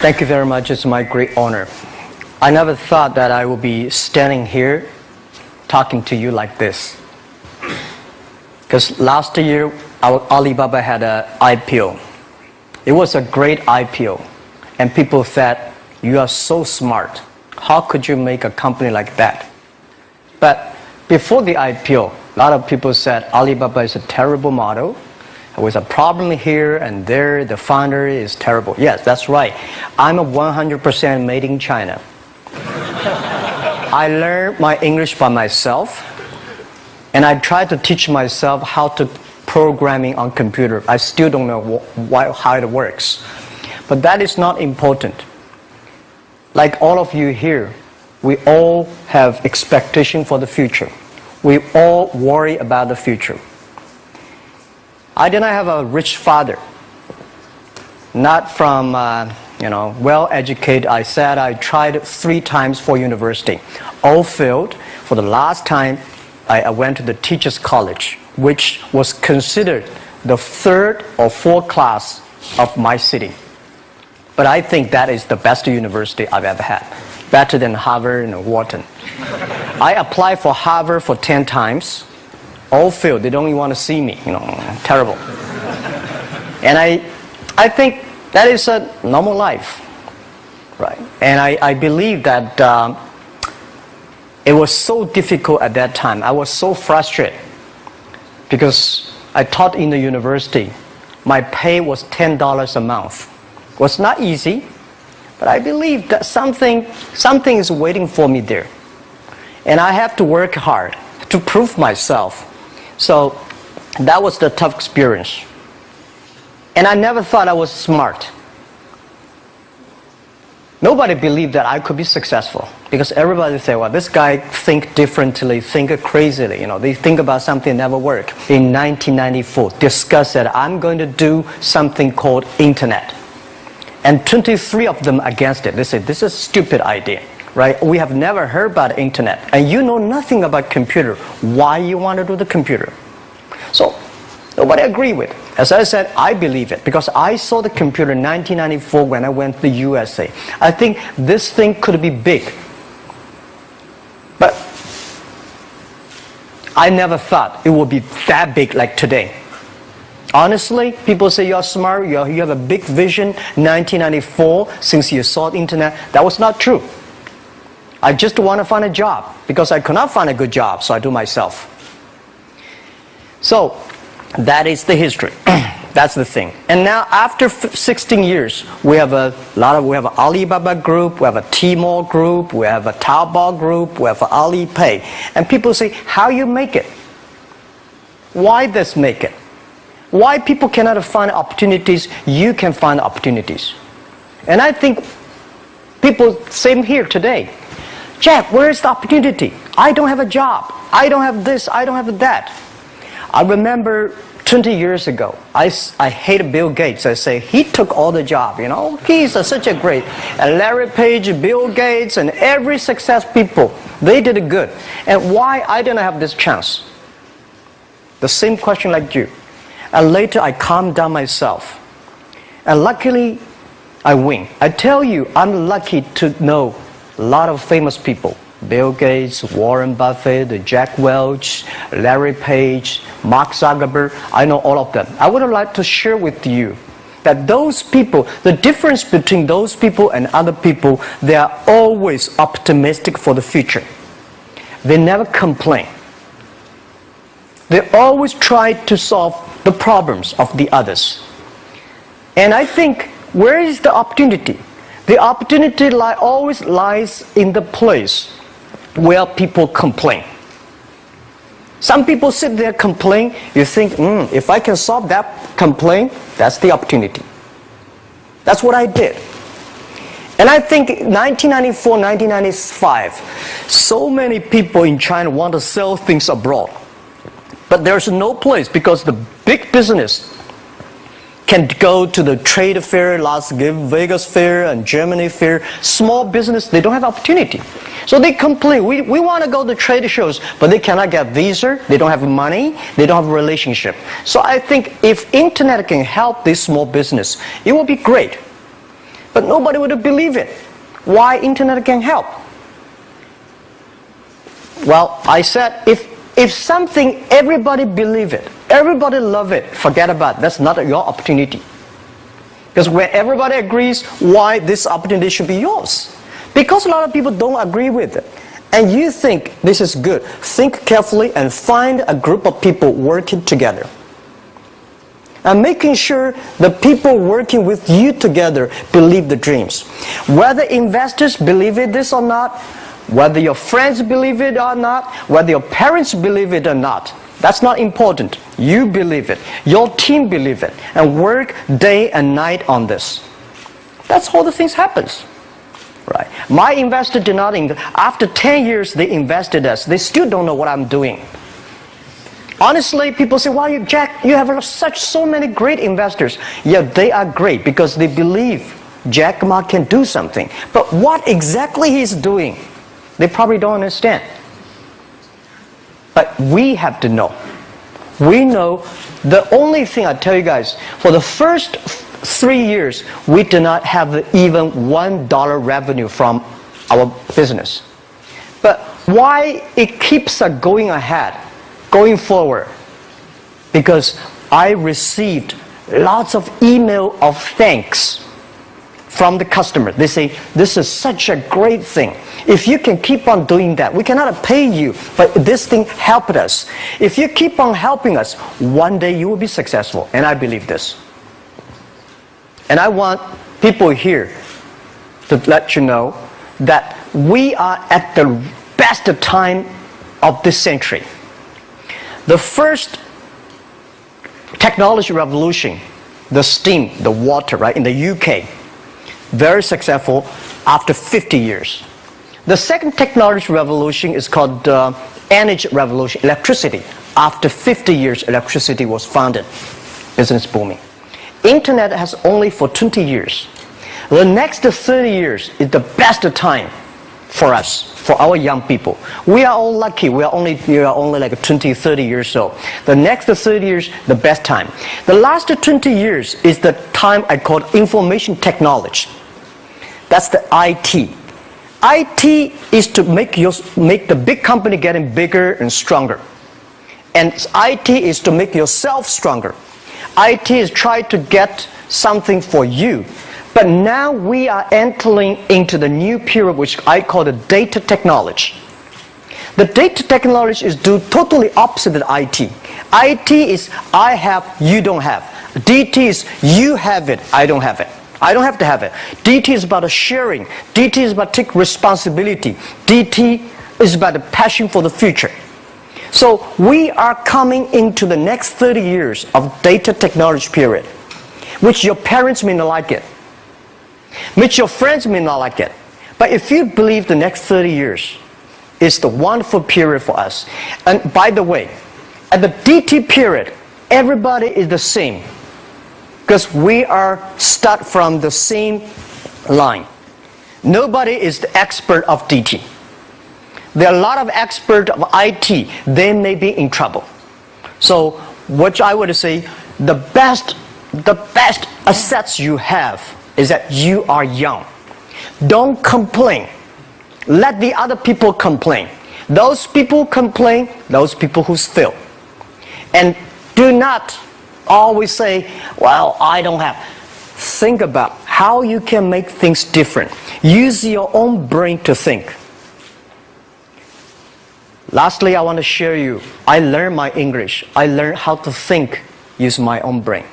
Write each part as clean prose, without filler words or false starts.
Thank you very much. It's my great honor. I never thought that I would be standing here talking to you like this. Because last year, Alibaba had an IPO. It was a great IPO. And people said, you are so smart. How could you make a company like that? But before the IPO, a lot of people said Alibaba is a terrible model. There was a problem here and there. The founder is terrible. Yes, that's right. I'm a 100% made in China. I learned my English by myself, and I tried to teach myself how to programming on computer. I still don't know how it works. But that is not important. Like all of you here, we all have expectation for the future. We all worry about the future. I did not have a rich father, not from well-educated. I said I tried 3 times for university, all failed. For the last time, I went to the teachers' college, which was considered the 3rd or 4th class of my city. But I think that is the best university I've ever had, better than Harvard and Wharton. I applied for Harvard for 10 times. All failed. They don't even want to see me. Terrible. And I think that is a normal life, right? And I believe that it was so difficult at that time. I was so frustrated because I taught in the university. My pay was $10 a month. It was not easy, but I believe that something is waiting for me there, and I have to work hard to prove myself. So that was the tough experience. And I never thought I was smart. Nobody believed that I could be successful because everybody said, well, this guy think differently, think crazily. They think about something never work. In 1994, discussed that I'm going to do something called internet. And 23 of them against it. They said, this is a stupid idea. Right? We have never heard about internet, and you know nothing about computer. Why you want to do the computer? So nobody agreed with it. As I said, I believe it because I saw the computer in 1994 when I went to the USA. I think this thing could be big, but I never thought it would be that big like today. Honestly, people say you're smart, you have a big vision. 1994, since you saw the internet, that was not true. I just want to find a job because I could not find a good job, so I do myself. So that is the history. That's the thing. And now after 16 years, we have an Alibaba group, we have a Tmall group, we have a Taobao group, we have an Alipay. And people say, how you make it? Why this make it? Why people cannot find opportunities, you can find opportunities. And I think people, same here today. Jack, where is the opportunity? I don't have a job. I don't have this. I don't have that. I remember 20 years ago, I hated Bill Gates. I say, he took all the job, He's such a great. And Larry Page, Bill Gates, and every success people, they did it good. And why I didn't have this chance? The same question like you. And later I calmed down myself. And luckily, I win. I tell you, I'm lucky to know a lot of famous people. Bill Gates, Warren Buffett, Jack Welch, Larry Page, Mark Zuckerberg. I know all of them. I would like to share with you that those people, the difference between those people and other people, they are always optimistic for the future. They never complain. They always try to solve the problems of the others. And I think, where is the opportunity? The opportunity always lies in the place where people complain. Some people sit there complain. You think, if I can solve that complaint, that's the opportunity. That's what I did. And I think 1994, 1995, so many people in China want to sell things abroad. But there's no place because the big business can go to the trade fair, Las Vegas fair and Germany fair. Small business, they don't have opportunity. So they complain, we want to go to trade shows, but they cannot get visa, they don't have money, they don't have a relationship. So I think if internet can help this small business, it will be great. But nobody would believe it. Why internet can help? Well, I said, if something, everybody believe it, everybody love it, forget about it. That's not your opportunity. Because when everybody agrees, why this opportunity should be yours? Because a lot of people don't agree with it. And you think this is good. Think carefully and find a group of people working together. And making sure the people working with you together believe the dreams. Whether investors believe it this or not, whether your friends believe it or not, whether your parents believe it or not, that's not important. You believe it. Your team believe it. And work day and night on this. That's how the things happens. Right. My investor did not invest. After 10 years, they invested us. They still don't know what I'm doing. Honestly, people say, "Wow, Jack, you have so many great investors." Yeah, they are great because they believe Jack Ma can do something. But what exactly he's doing, they probably don't understand. But we have to know. We know the only thing I tell you guys, for the first 3 years, we did not have even $1 revenue from our business. But why it keeps us going ahead, going forward? Because I received lots of email of thanks from the customer. They say, "This is such a great thing. If you can keep on doing that, we cannot pay you, but this thing helped us. If you keep on helping us, one day you will be successful." And I believe this. And I want people here to let you know that we are at the best time of this century. The first technology revolution, the steam, the water, right, in the UK, very successful after 50 years. The second technology revolution is called energy revolution, electricity. After 50 years, electricity was founded, business booming. Internet has only for 20 years. The next 30 years is the best time for us, for our young people. We are all lucky. We are only like 20, 30 years old. The next 30 years, the best time. The last 20 years is the time I call information technology. That's the IT. IT is to make the big company getting bigger and stronger. And IT is to make yourself stronger. IT is trying to get something for you. But now we are entering into the new period which I call the data technology. The data technology is totally opposite of IT. IT is I have, you don't have. DT is you have it, I don't have it. I don't have to have it. DT is about sharing. DT is about taking responsibility. DT is about the passion for the future. So we are coming into the next 30 years of data technology period, which your parents may not like it, which your friends may not like it. But if you believe the next 30 years is the wonderful period for us. And by the way, at the DT period, everybody is the same because we are start from the same line. Nobody is the expert of DT. There are a lot of experts of IT. They may be in trouble. So what I would say, the best assets you have is that you are young. Don't complain. Let the other people complain. Those people complain, those people who fail. And do not always say, "Well, I don't have." Think about how you can make things different. Use your own brain to think. Lastly, I want to share you, I learned my English. I learned how to think using my own brain.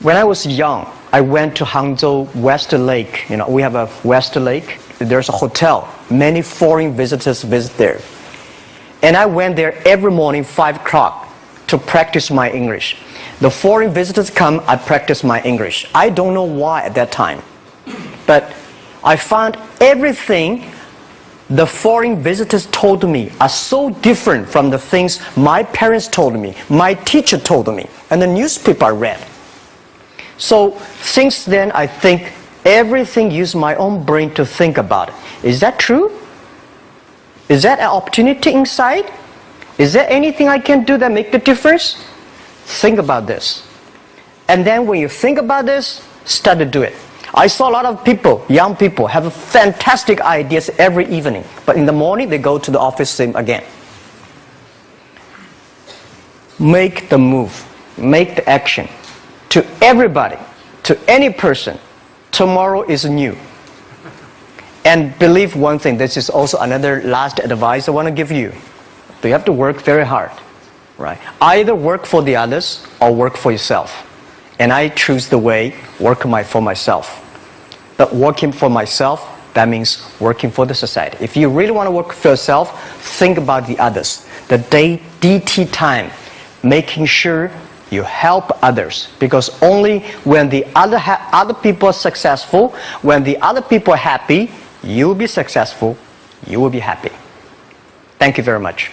When I was young, I went to Hangzhou West Lake. You know, we have a West Lake. There's a hotel. Many foreign visitors visit there. And I went there every morning, 5 o'clock, to practice my English. The foreign visitors come, I practice my English. I don't know why at that time. But I found everything the foreign visitors told me are so different from the things my parents told me, my teacher told me, and the newspaper I read. So since then, I think everything use my own brain to think about it. Is that true? Is that an opportunity inside? Is there anything I can do that make the difference? Think about this. And then when you think about this, start to do it. I saw a lot of people, young people, have fantastic ideas every evening. But in the morning, they go to the office same again. Make the move. Make the action. To everybody, to any person, tomorrow is new. And believe one thing, this is also another last advice I want to give you. You have to work very hard, right? Either work for the others or work for yourself. And I choose the way, work for myself. But working for myself, that means working for the society. If you really want to work for yourself, think about the others. The DT time, making sure you help others. Because only when the other people are successful, when the other people are happy, you will be successful, you will be happy. Thank you very much.